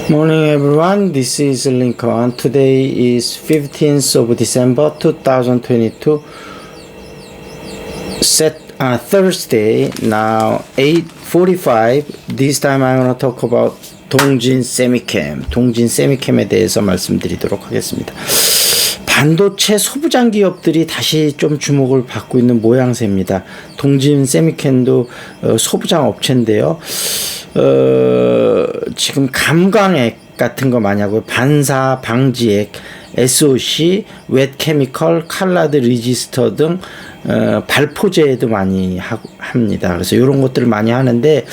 Morning everyone, this is Lincoln. Today is 15th of December 2022, Thursday, now 8:45. This time I'm going to talk about 동진 세미캠, 동진 세미캠에 대해서 말씀드리도록 하겠습니다. 반도체 소부장 기업들이 다시 좀 주목을 받고 있는 모양새입니다. 동진 세미캠도 소부장 업체인데요. 지금 감광액 같은 거 많이 하고요. 반사 방지액, SOC, 웻 케미컬, 칼라드 리지스터 등 발포제도 많이 합니다. 그래서 이런 것들을 많이 하는데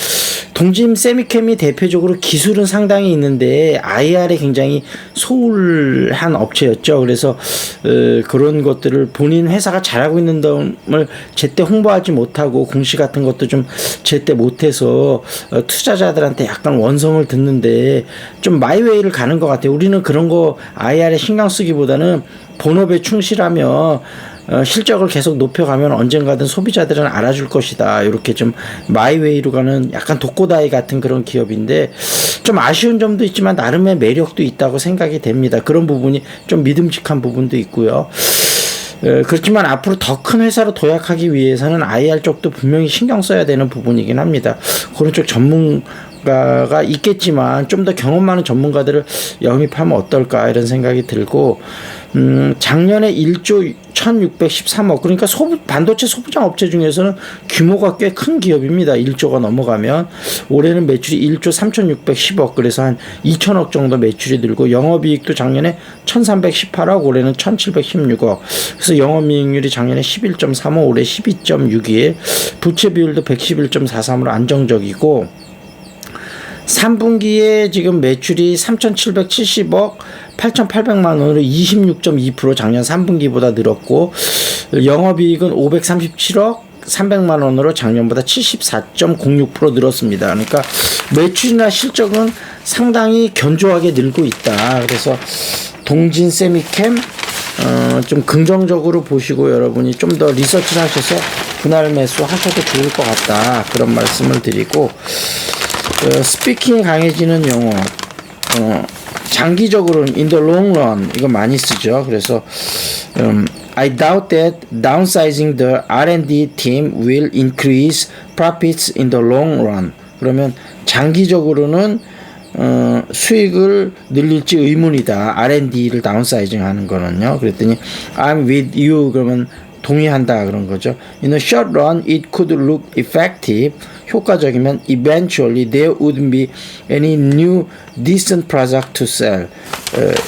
동진 세미캠이 대표적으로 기술은 상당히 있는데 IR에 굉장히 소홀한 업체였죠. 그래서 그런 것들을 본인 회사가 잘하고 있는 점을 제때 홍보하지 못하고 공시 같은 것도 좀 제때 못해서 투자자들한테 약간 원성을 듣는데 좀 마이웨이를 가는 것 같아요. 우리는 그런 거 IR에 신경 쓰기보다는 본업에 충실하며 실적을 계속 높여가면 언젠가든 소비자들은 알아줄 것이다. 이렇게 좀 마이웨이로 가는 약간 독고다이 같은 그런 기업인데 좀 아쉬운 점도 있지만 나름의 매력도 있다고 생각이 됩니다. 그런 부분이 좀 믿음직한 부분도 있고요. 그렇지만 앞으로 더 큰 회사로 도약하기 위해서는 IR 쪽도 분명히 신경 써야 되는 부분이긴 합니다. 그런 쪽 전문가가 있겠지만 좀 더 경험 많은 전문가들을 영입하면 어떨까 이런 생각이 들고 작년에 1조 1613억 그러니까 반도체 소부장 업체 중에서는 규모가 꽤 큰 기업입니다. 1조가 넘어가면 올해는 매출이 1조 3610억 그래서 한 2천억 정도 매출이 늘고 영업이익도 작년에 1318억 올해는 1716억 그래서 영업이익률이 작년에 11.35 올해 12.61 부채 비율도 111.43으로 안정적이고 3분기에 지금 매출이 3,770억 8,800만 원으로 26.2% 작년 3분기보다 늘었고 영업이익은 537억 300만 원으로 작년보다 74.06% 늘었습니다. 그러니까 매출이나 실적은 상당히 견조하게 늘고 있다. 그래서 동진 세미캠 좀 긍정적으로 보시고 여러분이 좀 더 리서치를 하셔서 분할 매수 하셔도 좋을 것 같다. 그런 말씀을 드리고 스피킹이 강해지는 용어 장기적으로는 in the long run 이거 많이 쓰죠. 그래서 I doubt that downsizing the R&D team will increase profits in the long run. 그러면 장기적으로는 수익을 늘릴지 의문이다. R&D를 다운사이징 하는 거는요. 그랬더니 I'm with you 그러면 동의한다 그런 거죠. In a short run, it could look effective. 효과적이면 eventually there wouldn't be any new decent product to sell.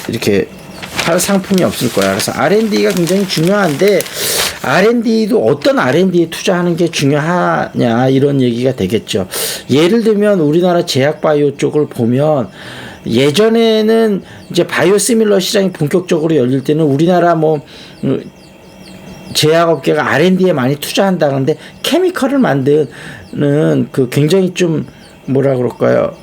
이렇게 팔 상품이 없을 거야. 그래서 R&D가 굉장히 중요한데 R&D도 어떤 R&D에 투자하는 게 중요하냐 이런 얘기가 되겠죠. 예를 들면 우리나라 제약바이오 쪽을 보면 예전에는 이제 바이오시밀러 시장이 본격적으로 열릴 때는 우리나라 제약업계가 R&D에 많이 투자한다 그러는데 케미컬을 만드는 그 굉장히 좀 뭐라 그럴까요?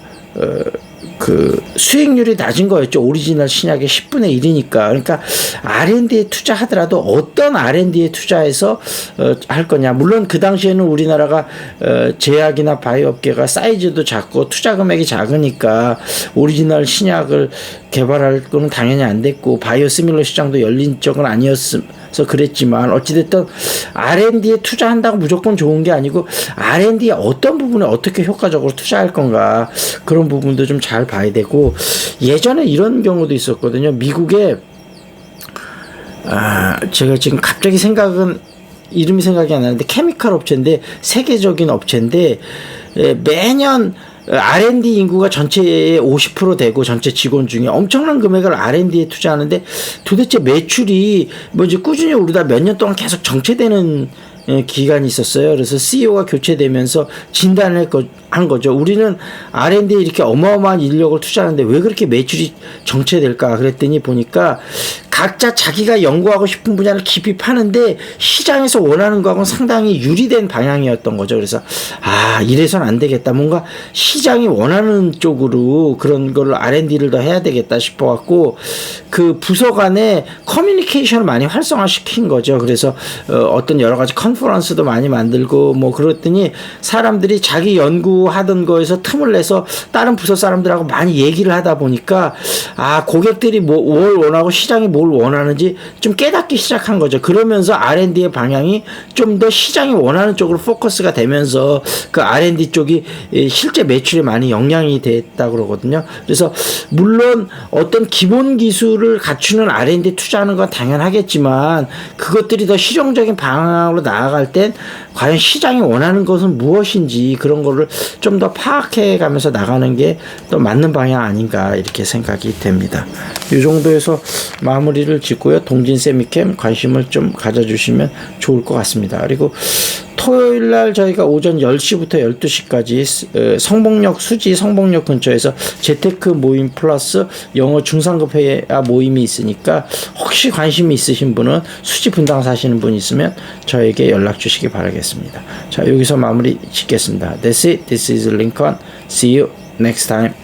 그 수익률이 낮은 거였죠. 오리지널 신약의 10분의 1이니까. 그러니까 R&D에 투자하더라도 어떤 R&D에 투자해서 할 거냐. 물론 그 당시에는 우리나라가 제약이나 바이오업계가 사이즈도 작고 투자 금액이 작으니까 오리지널 신약을 개발할 거는 당연히 안 됐고 바이오시밀러 시장도 열린 적은 아니었어서 그랬지만 어찌됐든 R&D에 투자한다고 무조건 좋은 게 아니고 R&D의 어떤 부분에 어떻게 효과적으로 투자할 건가 그런 부분도 좀 잘 봐야 되고 예전에 이런 경우도 있었거든요. 미국에 제가 지금 갑자기 이름이 생각이 안 나는데 케미컬 업체인데 세계적인 업체인데 매년 R&D 인구가 전체의 50% 되고 전체 직원 중에 엄청난 금액을 R&D에 투자하는데 도대체 매출이 이제 꾸준히 오르다 몇 년 동안 계속 정체되는 기간이 있었어요. 그래서 CEO가 교체되면서 진단을 한 거죠. 우리는 R&D에 이렇게 어마어마한 인력을 투자하는데 왜 그렇게 매출이 정체될까 그랬더니 보니까 각자 자기가 연구하고 싶은 분야를 깊이 파는데 시장에서 원하는 거하고는 상당히 유리된 방향이었던 거죠. 그래서 이래선 안 되겠다. 뭔가 시장이 원하는 쪽으로 그런 걸 R&D를 더 해야 되겠다 싶어갖고 그 부서 간에 커뮤니케이션을 많이 활성화시킨 거죠. 그래서 어떤 여러 가지 컨퍼런스도 많이 만들고 그랬더니 사람들이 자기 연구 하던 거에서 틈을 내서 다른 부서 사람들하고 많이 얘기를 하다 보니까 고객들이 뭘 원하고 시장이 뭘 원하는지 좀 깨닫기 시작한 거죠. 그러면서 R&D의 방향이 좀 더 시장이 원하는 쪽으로 포커스가 되면서 그 R&D 쪽이 실제 매출에 많이 영향이 됐다 그러거든요. 그래서 물론 어떤 기본 기술을 갖추는 R&D 투자하는 건 당연하겠지만 그것들이 더 실용적인 방향으로 나아갈 땐 과연 시장이 원하는 것은 무엇인지 그런 거를 좀 더 파악해 가면서 나가는 게 또 맞는 방향 아닌가 이렇게 생각이 됩니다. 이 정도에서 마무리를 짓고요. 동진 세미캠 관심을 좀 가져주시면 좋을 것 같습니다. 그리고 토요일 날 저희가 오전 10시부터 12시까지 성복역 수지 성복역 근처에서 재테크 모임 플러스 영어 중상급 회화 모임이 있으니까 혹시 관심이 있으신 분은 수지 분당 사시는 분 있으면 저에게 연락 주시기 바라겠습니다. 자, 여기서 마무리 짓겠습니다. That's it. This is Lincoln. See you next time.